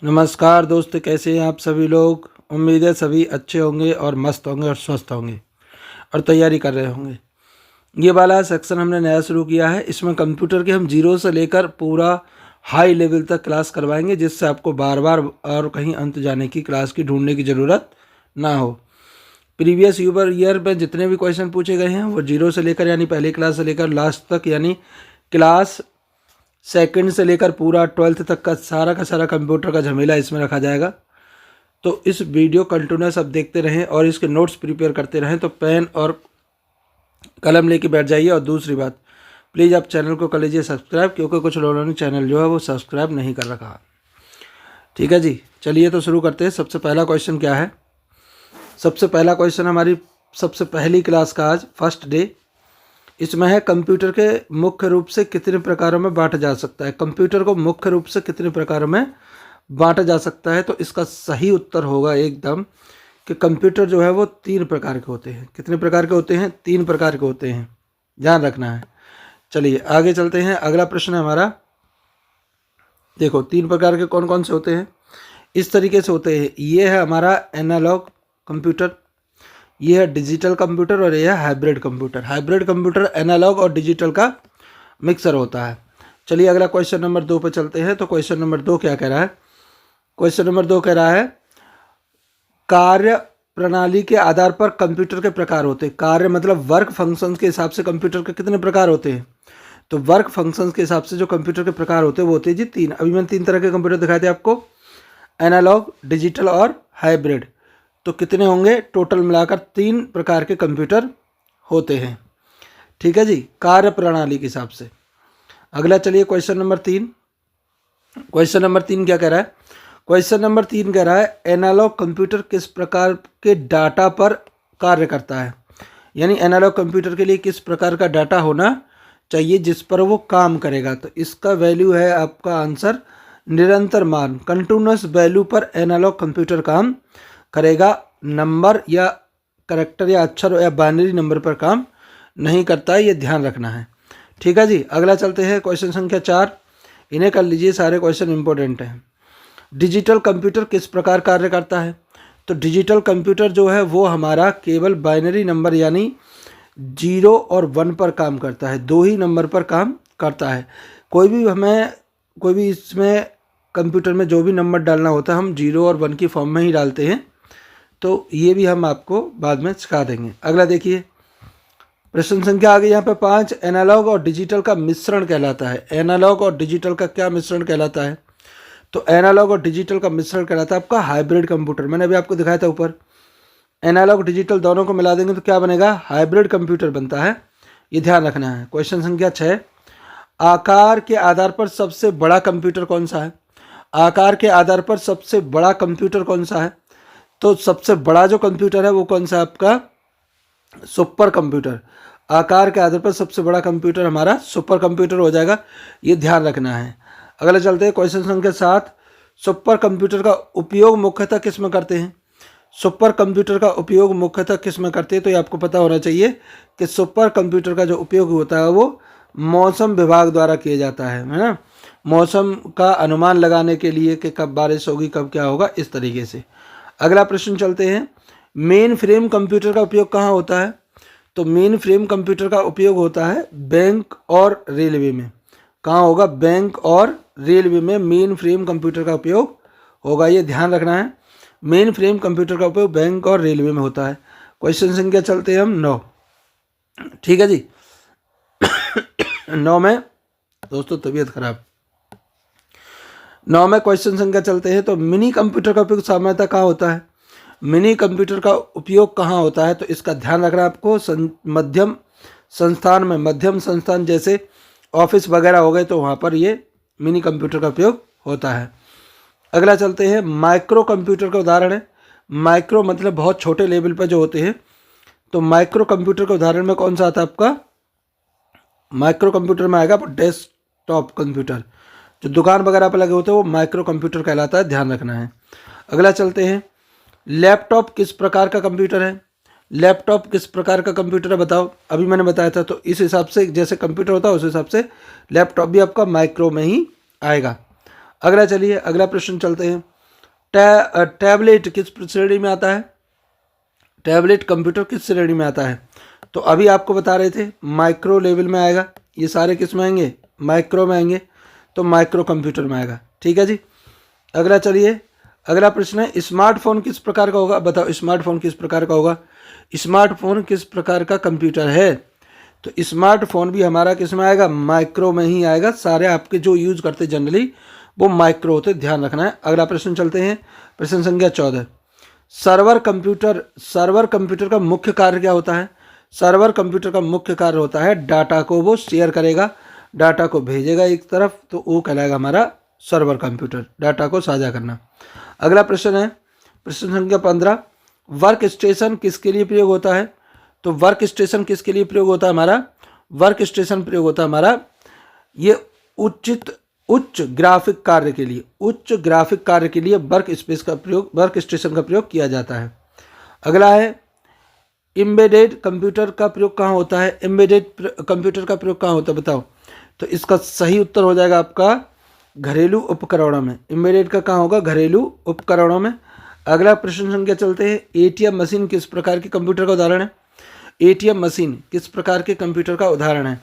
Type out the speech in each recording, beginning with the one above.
नमस्कार दोस्त, कैसे हैं आप सभी लोग। उम्मीद है सभी अच्छे होंगे और मस्त होंगे और स्वस्थ होंगे और तैयारी कर रहे होंगे। ये वाला सेक्शन हमने नया शुरू किया है। इसमें कंप्यूटर के हम जीरो से लेकर पूरा हाई लेवल तक क्लास करवाएंगे, जिससे आपको बार बार और कहीं अंत जाने की क्लास की ढूंढने की ज़रूरत ना हो। प्रीवियस ईयर में जितने भी क्वेश्चन पूछे गए हैं वो जीरो से लेकर यानी पहली क्लास से लेकर लास्ट तक यानी क्लास सेकंड से लेकर पूरा 12th तक का सारा कंप्यूटर का झमेला इसमें रखा जाएगा। तो इस वीडियो कंटिन्यूस आप देखते रहें और इसके नोट्स प्रिपेयर करते रहें। तो पेन और कलम लेके बैठ जाइए। और दूसरी बात, प्लीज़ आप चैनल को कर लीजिए सब्सक्राइब, क्योंकि कुछ लोगों ने चैनल जो है वो सब्सक्राइब नहीं कर रखा। ठीक है जी, चलिए तो शुरू करते हैं। सबसे पहला क्वेश्चन क्या है। सबसे पहला क्वेश्चन हमारी सबसे पहली क्लास का आज फर्स्ट डे, इसमें है कंप्यूटर के मुख्य रूप से कितने प्रकारों में बांटा जा सकता है। कंप्यूटर को मुख्य रूप से कितने प्रकारों में बांटा जा सकता है। तो इसका सही उत्तर होगा एकदम कि कंप्यूटर जो है वो 3 प्रकार के होते हैं। कितने प्रकार के होते हैं? 3 प्रकार के होते हैं, ध्यान रखना है। चलिए आगे चलते हैं। अगला प्रश्न है हमारा, देखो 3 प्रकार के कौन कौन से होते हैं। इस तरीके से होते हैं। ये है हमारा एनालॉग कंप्यूटर, ये है डिजिटल कंप्यूटर और ये है hybrid computer. Hybrid computer analog और डिजिटल का मिक्सर होता है। चलिए अगला क्वेश्चन नंबर 2 पे चलते हैं। तो क्वेश्चन नंबर 2 क्या कह रहा है। क्वेश्चन नंबर 2 कह रहा है कार्य प्रणाली के आधार पर कंप्यूटर के प्रकार होते हैं। कार्य मतलब वर्क फंक्शंस के हिसाब से कंप्यूटर के कितने प्रकार होते हैं। तो वर्क फंक्शंस के हिसाब से जो कंप्यूटर के प्रकार होते हैं वो होते हैं जी 3। अभी मैंने 3 तरह के कंप्यूटर दिखाए थे आपको, एनालॉग, डिजिटल और हाइब्रिड। तो कितने होंगे? टोटल मिलाकर 3 प्रकार के कंप्यूटर होते हैं। ठीक है जी, कार्य प्रणाली के हिसाब से। अगला चलिए क्वेश्चन नंबर 3। क्वेश्चन नंबर 3 क्या कह रहा है। क्वेश्चन नंबर 3 कह रहा है एनालॉग कंप्यूटर किस प्रकार के डाटा पर कार्य करता है। यानी एनालॉग कंप्यूटर के लिए किस प्रकार का डाटा होना चाहिए जिस पर वो काम करेगा। तो इसका वैल्यू है आपका आंसर निरंतर मान, कंटिन्यूअस वैल्यू पर एनालॉग कंप्यूटर काम करेगा। नंबर या करैक्टर या अक्षर या बाइनरी नंबर पर काम नहीं करता है, ये ध्यान रखना है। ठीक है जी, अगला चलते हैं क्वेश्चन संख्या 4। इन्हें कर लीजिए, सारे क्वेश्चन इंपॉर्टेंट हैं। डिजिटल कंप्यूटर किस प्रकार कार्य करता है। तो डिजिटल कंप्यूटर जो है वो हमारा केवल बाइनरी नंबर यानी 0 और 1 पर काम करता है, 2 ही नंबर पर काम करता है। कोई भी इसमें कंप्यूटर में जो भी नंबर डालना होता है हम 0 और 1 की फॉर्म में ही डालते हैं। तो ये भी हम आपको बाद में सिखा देंगे। अगला देखिए, प्रश्न संख्या आ गई यहाँ पे 5। एनालॉग और डिजिटल का मिश्रण कहलाता है। एनालॉग और डिजिटल का क्या मिश्रण कहलाता है। तो एनालॉग और डिजिटल का मिश्रण कहलाता है आपका हाइब्रिड कंप्यूटर। मैंने अभी आपको दिखाया था ऊपर, एनालॉग डिजिटल दोनों को मिला देंगे तो क्या बनेगा? हाइब्रिड कंप्यूटर बनता है, ये ध्यान रखना है। क्वेश्चन संख्या 6। आकार के आधार पर सबसे बड़ा कंप्यूटर कौन सा है। आकार के आधार पर सबसे बड़ा कंप्यूटर कौन सा है। तो सबसे बड़ा जो कंप्यूटर है वो कौन सा है? आपका सुपर कंप्यूटर। आकार के आधार पर सबसे बड़ा कंप्यूटर हमारा सुपर कंप्यूटर हो जाएगा, ये ध्यान रखना है। अगले चलते हैं क्वेश्चन संख्या 7। सुपर कंप्यूटर का उपयोग मुख्यतः किस में करते हैं। सुपर कंप्यूटर का उपयोग मुख्यतः किस में करते हैं। तो ये आपको पता होना चाहिए कि सुपर कंप्यूटर का जो उपयोग होता है वो मौसम विभाग द्वारा किया जाता है ना। मौसम का अनुमान लगाने के लिए कि कब बारिश होगी, कब क्या होगा, इस तरीके से। अगला प्रश्न चलते हैं, मेन फ्रेम कंप्यूटर का उपयोग कहाँ होता है। तो मेन फ्रेम कंप्यूटर का उपयोग होता है बैंक और रेलवे में। कहाँ होगा? बैंक और रेलवे में मेन फ्रेम कंप्यूटर का उपयोग होगा, ये ध्यान रखना है। मेन फ्रेम कंप्यूटर का उपयोग बैंक और रेलवे में होता है। क्वेश्चन संख्या चलते हैं हम 9। ठीक है जी 9 में दोस्तों तबीयत खराब। 9 में क्वेश्चन संख्या चलते हैं। तो मिनी कंप्यूटर का उपयोग सामान्यतः कहाँ होता है। मिनी कंप्यूटर का उपयोग कहाँ होता है। तो इसका ध्यान रखना आपको, मध्यम संस्थान में, मध्यम संस्थान जैसे ऑफिस वगैरह हो गए तो वहाँ पर ये मिनी कंप्यूटर का उपयोग होता है। अगला चलते हैं, माइक्रो कंप्यूटर का उदाहरण है। माइक्रो मतलब बहुत छोटे लेवल पर जो होते हैं। तो माइक्रो कंप्यूटर के उदाहरण में कौन सा आता है आपका? माइक्रो कंप्यूटर में आएगा डेस्कटॉप कंप्यूटर, जो दुकान वगैरह पर लगे होते हैं वो माइक्रो कंप्यूटर कहलाता है, ध्यान रखना है। अगला चलते हैं, लैपटॉप किस प्रकार का कंप्यूटर है। लैपटॉप किस प्रकार का कंप्यूटर है बताओ। अभी मैंने बताया था, तो इस हिसाब से जैसे कंप्यूटर होता है उस हिसाब से लैपटॉप भी आपका माइक्रो में ही आएगा। अगला चलिए अगला प्रश्न चलते हैं। टैबलेट किस श्रेणी में आता है? टैबलेट कंप्यूटर किस श्रेणी में आता है? तो अभी आपको बता रहे थे माइक्रो लेवल में आएगा, ये सारे किस में आएंगे? माइक्रो में आएंगे, तो माइक्रो कंप्यूटर में आएगा। ठीक है जी। अगला चलिए अगला प्रश्न है, स्मार्टफोन किस प्रकार का होगा? बताओ स्मार्टफोन किस प्रकार का होगा? स्मार्टफोन किस प्रकार का कंप्यूटर है? तो स्मार्टफोन भी हमारा किस में आएगा? माइक्रो में ही आएगा। सारे आपके जो यूज करते जनरली वो माइक्रो होते, ध्यान रखना है। अगला प्रश्न चलते हैं, प्रश्न संख्या 14। सर्वर कंप्यूटर का मुख्य कार्य क्या होता है? सर्वर कंप्यूटर का मुख्य कार्य होता है डाटा को वो शेयर करेगा, डाटा को भेजेगा एक तरफ, तो वो कहलाएगा हमारा सर्वर कंप्यूटर, डाटा को साझा करना। अगला प्रश्न है प्रश्न संख्या 15। वर्क स्टेशन किसके लिए प्रयोग होता है? तो वर्क स्टेशन किसके लिए प्रयोग होता है हमारा? वर्क स्टेशन प्रयोग होता है हमारा ये उच्च ग्राफिक कार्य के लिए, उच्च ग्राफिक कार्य के लिए वर्क स्टेशन का प्रयोग किया जाता है। अगला है एम्बेडेड कंप्यूटर का प्रयोग कहाँ होता है? एम्बेडेड कंप्यूटर का प्रयोग कहाँ होता है बताओ? तो इसका सही उत्तर हो जाएगा आपका घरेलू उपकरणों में। एम्बेडेड का कहाँ होगा? घरेलू उपकरणों में। अगला प्रश्न संख्या चलते हैं, एटीएम मशीन किस प्रकार के कंप्यूटर का उदाहरण है? एटीएम मशीन किस प्रकार के कंप्यूटर का उदाहरण है?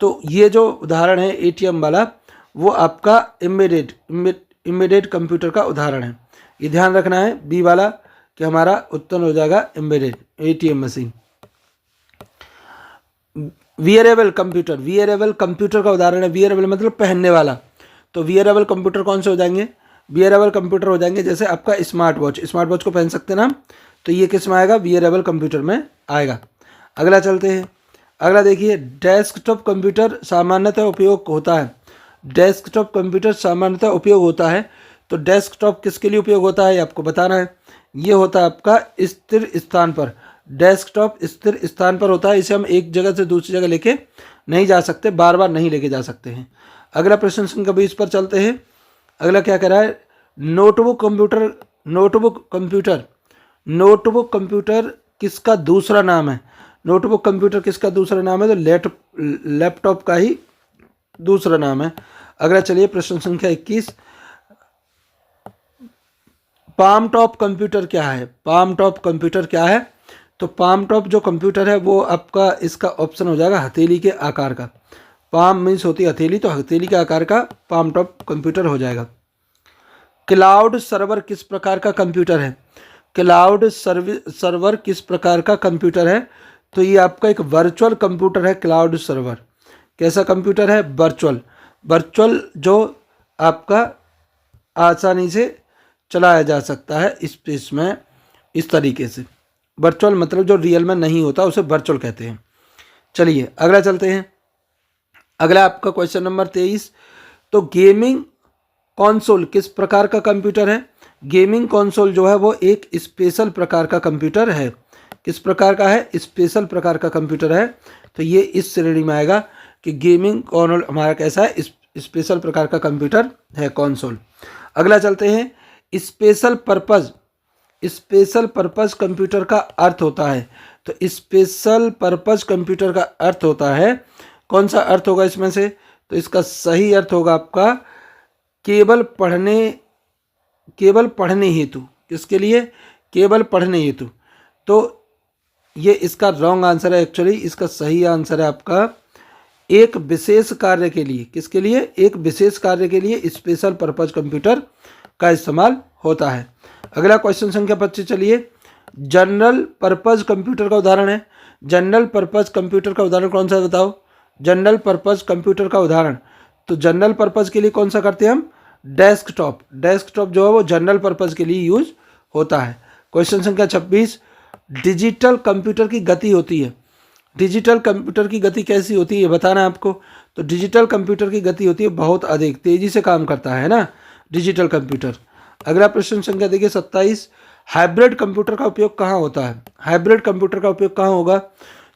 तो ये जो उदाहरण है एटीएम वाला, वो आपका एम्बेडेड कंप्यूटर का उदाहरण है। ये ध्यान रखना है बी वाला कि हमारा उत्तर हो जाएगा embedded ATM machine. Wearable computer का उदाहरण है। वियरेबल मतलब पहनने वाला, तो वियरेबल कंप्यूटर कौन से हो जाएंगे? वियरेबल कंप्यूटर हो जाएंगे जैसे आपका स्मार्ट वॉच को पहन सकते हैं ना, तो ये किस में आएगा? वियरेबल कंप्यूटर में आएगा। अगला चलते हैं, अगला देखिए, डेस्कटॉप कंप्यूटर सामान्यतः उपयोग होता है। डेस्कटॉप कंप्यूटर सामान्यतः उपयोग होता है, तो डेस्कटॉप किसके लिए उपयोग होता है ये आपको बताना है। ये होता है आपका स्थिर स्थान पर, डेस्कटॉप स्थिर स्थान पर होता है। इसे हम एक जगह से दूसरी जगह लेके नहीं जा सकते, बार बार नहीं लेके जा सकते हैं। अगला प्रश्न संख्या 20 पर चलते हैं। अगला क्या कह रहा है? नोटबुक कंप्यूटर किसका दूसरा नाम है? नोटबुक कंप्यूटर किसका दूसरा नाम है? तो लैपटॉप का ही दूसरा नाम है। अगला चलिए प्रश्न संख्या 21। पाम टॉप कंप्यूटर क्या है? पाम टॉप कंप्यूटर क्या है? तो पाम टॉप जो कंप्यूटर है वो आपका इसका ऑप्शन हो जाएगा हथेली के आकार का। पाम मीन्स होती है हथेली, तो हथेली के आकार का पाम टॉप कंप्यूटर हो जाएगा। क्लाउड सर्वर किस प्रकार का कंप्यूटर है? क्लाउड सर्वर किस प्रकार का कंप्यूटर है? तो ये आपका एक वर्चुअल कंप्यूटर है। क्लाउड सर्वर कैसा कंप्यूटर है? वर्चुअल जो आपका आसानी से चलाया जा सकता है स्पेस में, इस तरीके से। वर्चुअल मतलब जो रियल में नहीं होता उसे वर्चुअल कहते हैं। चलिए अगला चलते हैं। अगला आपका क्वेश्चन नंबर 23। तो गेमिंग कंसोल किस प्रकार का कंप्यूटर है? गेमिंग कंसोल जो है वो एक स्पेशल प्रकार का कंप्यूटर है। किस प्रकार का है? स्पेशल प्रकार का कंप्यूटर है। तो ये इस श्रेणी में आएगा कि गेमिंग कंसोल हमारा कैसा है? स्पेशल प्रकार का कंप्यूटर है कंसोल। अगला चलते हैं, स्पेशल पर्पस कंप्यूटर का अर्थ होता है। तो स्पेशल पर्पस कंप्यूटर का अर्थ होता है, कौन सा अर्थ होगा इसमें से? तो इसका सही अर्थ होगा आपका केवल पढ़ने हेतु। किसके लिए? केवल पढ़ने हेतु। तो ये इसका रॉन्ग आंसर है। एक्चुअली इसका सही आंसर है आपका एक विशेष कार्य के लिए। किसके लिए? एक विशेष कार्य के लिए स्पेशल पर्पस कंप्यूटर का इस्तेमाल होता है। अगला क्वेश्चन संख्या 25 चलिए। जनरल पर्पस कंप्यूटर का उदाहरण है। जनरल पर्पस कंप्यूटर का उदाहरण कौन सा है बताओ? जनरल पर्पस कंप्यूटर का उदाहरण, तो जनरल पर्पस के लिए कौन सा करते हैं हम? डेस्कटॉप जो है वो जनरल पर्पस के लिए यूज होता है। क्वेश्चन संख्या 26। डिजिटल कंप्यूटर की गति होती है। डिजिटल कंप्यूटर की गति कैसी होती है बताना है आपको। तो डिजिटल कंप्यूटर की गति होती है बहुत अधिक, तेजी से काम करता है ना डिजिटल कंप्यूटर। अगला प्रश्न संख्या देखिए 27। हाइब्रिड कंप्यूटर का उपयोग कहाँ होता है? हाइब्रिड कंप्यूटर का उपयोग कहाँ होगा?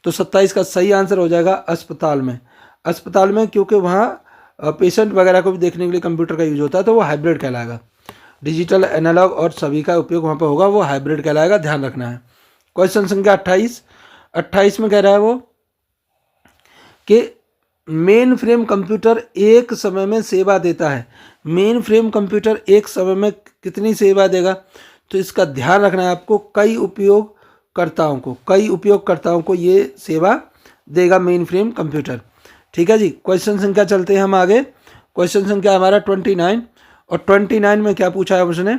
तो 27 का सही आंसर हो जाएगा अस्पताल में। अस्पताल में, क्योंकि वहाँ पेशेंट वगैरह को भी देखने के लिए कंप्यूटर का यूज होता है, तो वो हाइब्रिड कहलाएगा। डिजिटल, एनालॉग और सभी का उपयोग वहाँ पर होगा, वो हाइब्रिड कहलाएगा, ध्यान रखना है। क्वेश्चन संख्या 28 में कह रहा है वो कि मेन फ्रेम कंप्यूटर एक समय में सेवा देता है। मेन फ्रेम कंप्यूटर एक समय में कितनी सेवा देगा? तो इसका ध्यान रखना है आपको, कई उपयोगकर्ताओं को ये सेवा देगा मेन फ्रेम कंप्यूटर। ठीक है जी। क्वेश्चन संख्या चलते हैं हम आगे। क्वेश्चन संख्या हमारा 29, और 29 में क्या पूछा है उसने?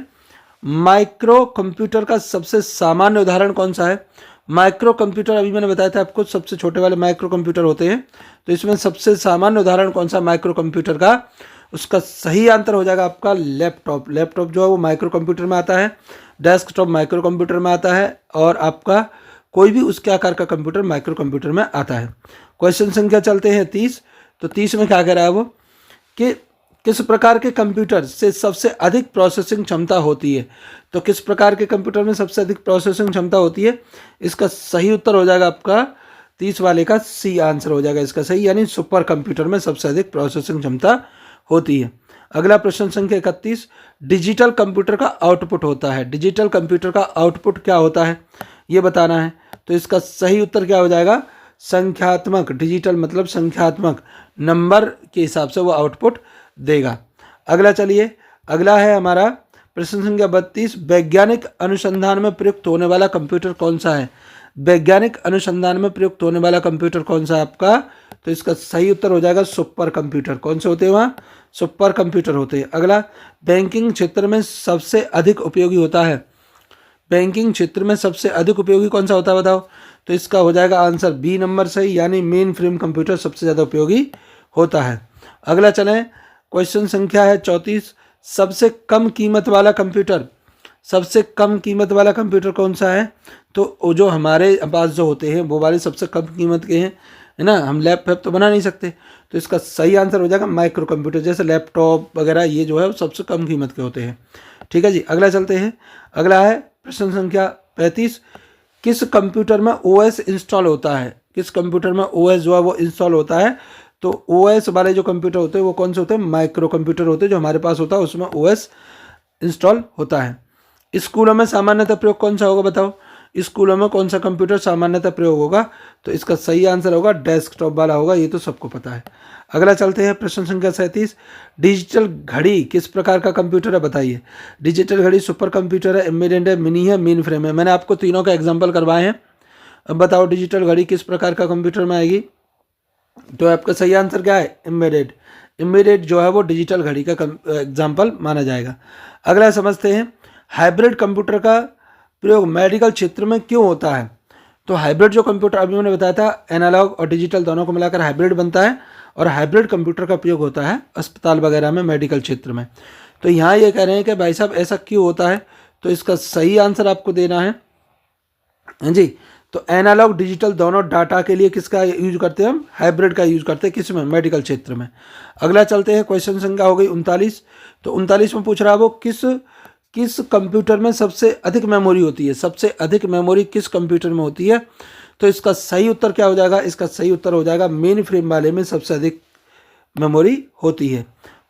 माइक्रो कंप्यूटर का सबसे सामान्य उदाहरण कौन सा है? माइक्रो कंप्यूटर अभी मैंने बताया था आपको, सबसे छोटे वाले माइक्रो कंप्यूटर होते हैं। तो इसमें सबसे सामान्य उदाहरण कौन सा माइक्रो कंप्यूटर का? उसका सही आंसर हो जाएगा आपका लैपटॉप। लैपटॉप जो है वो माइक्रो कंप्यूटर में आता है, डेस्कटॉप माइक्रो कंप्यूटर में आता है, और आपका कोई भी उसके आकार का कंप्यूटर माइक्रो कंप्यूटर में आता है। क्वेश्चन संख्या चलते हैं 30। तो 30 में क्या कह रहा है वो कि किस प्रकार के कंप्यूटर से सबसे अधिक प्रोसेसिंग क्षमता होती है? तो किस प्रकार के कंप्यूटर में सबसे अधिक प्रोसेसिंग क्षमता होती है? इसका सही उत्तर हो जाएगा आपका 30 वाले का सी आंसर हो जाएगा इसका सही, यानी सुपर कंप्यूटर में सबसे अधिक प्रोसेसिंग क्षमता होती है। अगला प्रश्न संख्या 31, डिजिटल कंप्यूटर का आउटपुट होता है। डिजिटल कंप्यूटर का आउटपुट क्या होता है ये बताना है। तो इसका सही उत्तर क्या हो जाएगा? संख्यात्मक। डिजिटल मतलब संख्यात्मक, नंबर के हिसाब से वो आउटपुट देगा। अगला चलिए, अगला है हमारा प्रश्न संख्या 32, वैज्ञानिक अनुसंधान में प्रयुक्त होने वाला कंप्यूटर कौन सा है? वैज्ञानिक अनुसंधान में प्रयुक्त होने वाला कंप्यूटर कौन सा है आपका? तो इसका सही उत्तर हो जाएगा सुपर कंप्यूटर। कौन से होते हैं वहाँ? सुपर कंप्यूटर होते हैं। अगला, बैंकिंग क्षेत्र में सबसे अधिक उपयोगी होता है। बैंकिंग क्षेत्र में सबसे अधिक उपयोगी कौन सा होता है बताओ? तो इसका हो जाएगा आंसर बी नंबर सही, यानी मेन फ्रेम कंप्यूटर सबसे ज़्यादा उपयोगी होता है। अगला चलें, क्वेश्चन संख्या है 34, सबसे कम कीमत वाला कंप्यूटर। सबसे कम कीमत वाला कंप्यूटर कौन सा है? तो जो हमारे पास जो होते हैं वो वाले सबसे कम कीमत के हैं, है ना। हम लैपटॉप तो बना नहीं सकते, तो इसका सही आंसर हो जाएगा माइक्रो कंप्यूटर। जैसे लैपटॉप वगैरह ये जो है वो सबसे कम कीमत के होते हैं। ठीक है जी। अगला चलते हैं, अगला है प्रश्न संख्या 35, किस कंप्यूटर में ओएस इंस्टॉल होता है? किस कंप्यूटर में ओएस जो है वो इंस्टॉल होता है? तो ओएस वाले जो कंप्यूटर होते हैं वो कौन से होते हैं? माइक्रो कंप्यूटर होते हैं। जो हमारे पास होता है उसमें ओएस इंस्टॉल होता है। स्कूलों में सामान्यतः प्रयोग कौन सा होगा बताओ? स्कूलों में कौन सा कंप्यूटर सामान्यतः प्रयोग होगा? तो इसका सही आंसर होगा डेस्कटॉप वाला होगा, ये तो सबको पता है। अगला चलते हैं प्रश्न संख्या 37, डिजिटल घड़ी किस प्रकार का कंप्यूटर है बताइए? डिजिटल घड़ी सुपर कंप्यूटर है, एम्बेडेड है, मिनी है, मेन फ्रेम है। मैंने आपको तीनों का एग्जाम्पल करवाए हैं। अब बताओ डिजिटल घड़ी किस प्रकार का कंप्यूटर में आएगी? तो आपका सही आंसर क्या है? एम्बेडेड। एम्बेडेड जो है वो डिजिटल घड़ी का एग्जाम्पल माना जाएगा। अगला समझते हैं, हाइब्रिड कंप्यूटर का प्रयोग मेडिकल क्षेत्र में क्यों होता है? तो हाइब्रिड जो कंप्यूटर अभी मैंने बताया था, एनालॉग और डिजिटल दोनों को मिलाकर हाइब्रिड बनता है, और हाइब्रिड कंप्यूटर का प्रयोग होता है अस्पताल वगैरह में, मेडिकल क्षेत्र में। तो यहाँ ये कह रहे हैं कि भाई साहब ऐसा क्यों होता है? तो इसका सही आंसर आपको देना है जी। तो एनालॉग डिजिटल दोनों डाटा के लिए किसका यूज करते हैं हम? हाइब्रिड का यूज करते हैं। किस में? मेडिकल क्षेत्र में। अगला चलते हैं, क्वेश्चन संख्या हो गई 39। तो 39 में पूछ रहा है वो किस कंप्यूटर में सबसे अधिक मेमोरी होती है? सबसे अधिक मेमोरी किस कंप्यूटर में होती है? तो इसका सही उत्तर क्या हो जाएगा? इसका सही उत्तर हो जाएगा मेन फ्रेम वाले में सबसे अधिक मेमोरी होती है।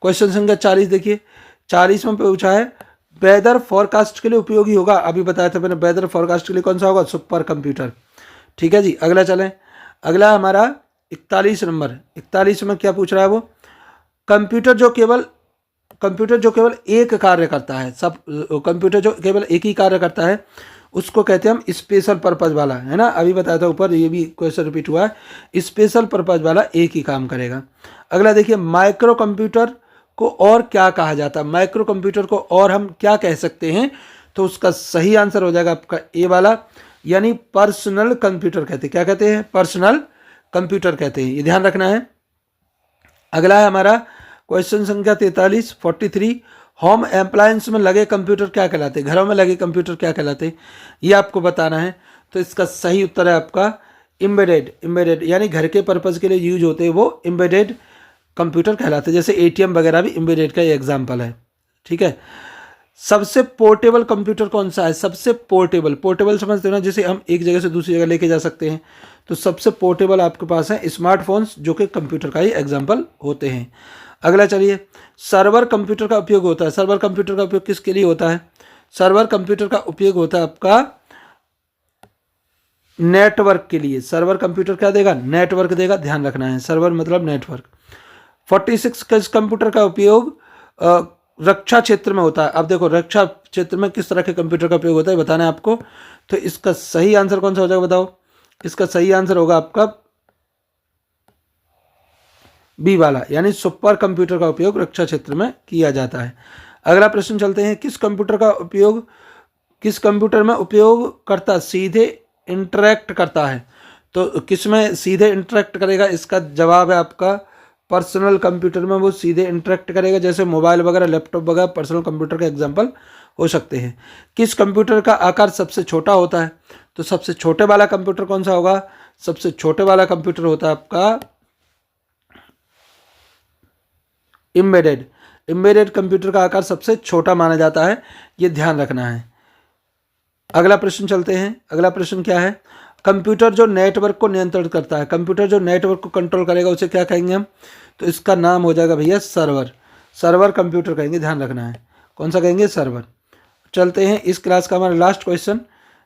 क्वेश्चन संख्या 40 देखिए, 40 में पूछा है वेदर फॉरकास्ट के लिए उपयोगी होगा। अभी बताया था मैंने, वेदर फॉरकास्ट के लिए कौन सा होगा? Super computer. ठीक है जी। अगला चलें, अगला हमारा 41 नंबर। 41 में क्या पूछ रहा है वो? कंप्यूटर जो केवल एक कार्य करता है, सब कंप्यूटर जो केवल एक ही कार्य करता है उसको कहते हैं हम स्पेशल पर्पज वाला, है ना। अभी बताया था ऊपर, ये भी क्वेश्चन रिपीट हुआ है, स्पेशल पर्पज वाला एक ही काम करेगा। अगला देखिए, माइक्रो कंप्यूटर को और क्या कहा जाता है? माइक्रो कंप्यूटर को और हम क्या कह सकते हैं? तो उसका सही आंसर हो जाएगा आपका ए वाला, यानी पर्सनल कंप्यूटर कहते हैं। क्या कहते हैं? पर्सनल कंप्यूटर कहते हैं, ये ध्यान रखना है। अगला है हमारा क्वेश्चन संख्या 43 होम अप्लायंस में लगे कंप्यूटर क्या कहलाते हैं? घरों में लगे कंप्यूटर क्या कहलाते हैं? ये आपको बताना है। तो इसका सही उत्तर है आपका एम्बेडेड, यानी घर के पर्पज़ के लिए यूज होते हैं वो एम्बेडेड कंप्यूटर कहलाते हैं। जैसे एटीएम वगैरह भी एम्बेडेड का एग्जाम्पल है। ठीक है। सबसे पोर्टेबल कंप्यूटर कौन सा है? सबसे पोर्टेबल समझते हो ना, जैसे हम एक जगह से दूसरी जगह लेके जा सकते हैं। तो सबसे पोर्टेबल आपके पास है स्मार्टफोन्स, जो कि कंप्यूटर का ही एग्जाम्पल होते हैं। अगला चलिए, सर्वर कंप्यूटर का उपयोग होता है। सर्वर कंप्यूटर का उपयोग किसके लिए होता है? सर्वर कंप्यूटर का उपयोग होता है आपका नेटवर्क के लिए। सर्वर कंप्यूटर क्या देगा? नेटवर्क देगा, ध्यान रखना है। सर्वर मतलब नेटवर्क। 46 किस कंप्यूटर का उपयोग रक्षा क्षेत्र में होता है। अब देखो रक्षा क्षेत्र में किस तरह के कंप्यूटर का उपयोग होता है बताना है आपको। तो इसका सही आंसर कौन सा हो जाएगा बताओ। इसका सही आंसर होगा आपका बी वाला, यानी सुपर कंप्यूटर का उपयोग रक्षा क्षेत्र में किया जाता है। अगला प्रश्न चलते हैं, किस कंप्यूटर में उपयोगकर्ता सीधे इंटरेक्ट करता है। तो किस में सीधे इंटरेक्ट करेगा, इसका जवाब है आपका पर्सनल कंप्यूटर में वो सीधे इंटरेक्ट करेगा। जैसे मोबाइल वगैरह, लैपटॉप वगैरह पर्सनल कंप्यूटर का एग्जांपल हो सकते हैं। किस कंप्यूटर का आकार सबसे छोटा होता है। तो सबसे छोटे वाला कंप्यूटर कौन सा होगा, सबसे छोटे वाला कंप्यूटर होता है आपका एम्बेडेड कंप्यूटर का आकार सबसे छोटा माना जाता है, ये ध्यान रखना है। अगला प्रश्न चलते हैं। अगला प्रश्न क्या है, कंप्यूटर जो नेटवर्क को नियंत्रित करता है, कंप्यूटर जो नेटवर्क को कंट्रोल करेगा उसे क्या कहेंगे हम। तो इसका नाम हो जाएगा भैया सर्वर कंप्यूटर कहेंगे, ध्यान रखना है। कौन सा कहेंगे, सर्वर। चलते हैं, इस क्लास का हमारा लास्ट क्वेश्चन,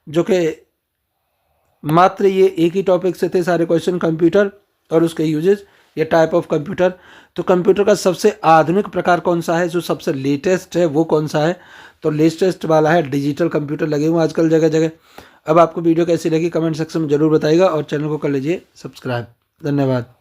जो कि मात्र ये एक ही टॉपिक से थे सारे क्वेश्चन, कंप्यूटर और उसके यूजेस, ये टाइप ऑफ कंप्यूटर। तो कंप्यूटर का सबसे आधुनिक प्रकार कौन सा है, जो सबसे लेटेस्ट है वो कौन सा है। तो लेटेस्ट वाला है डिजिटल कंप्यूटर, लगे हुए आजकल जगह जगह। अब आपको वीडियो कैसी लगी कमेंट सेक्शन में जरूर बताइएगा और चैनल को कर लीजिए सब्सक्राइब। धन्यवाद।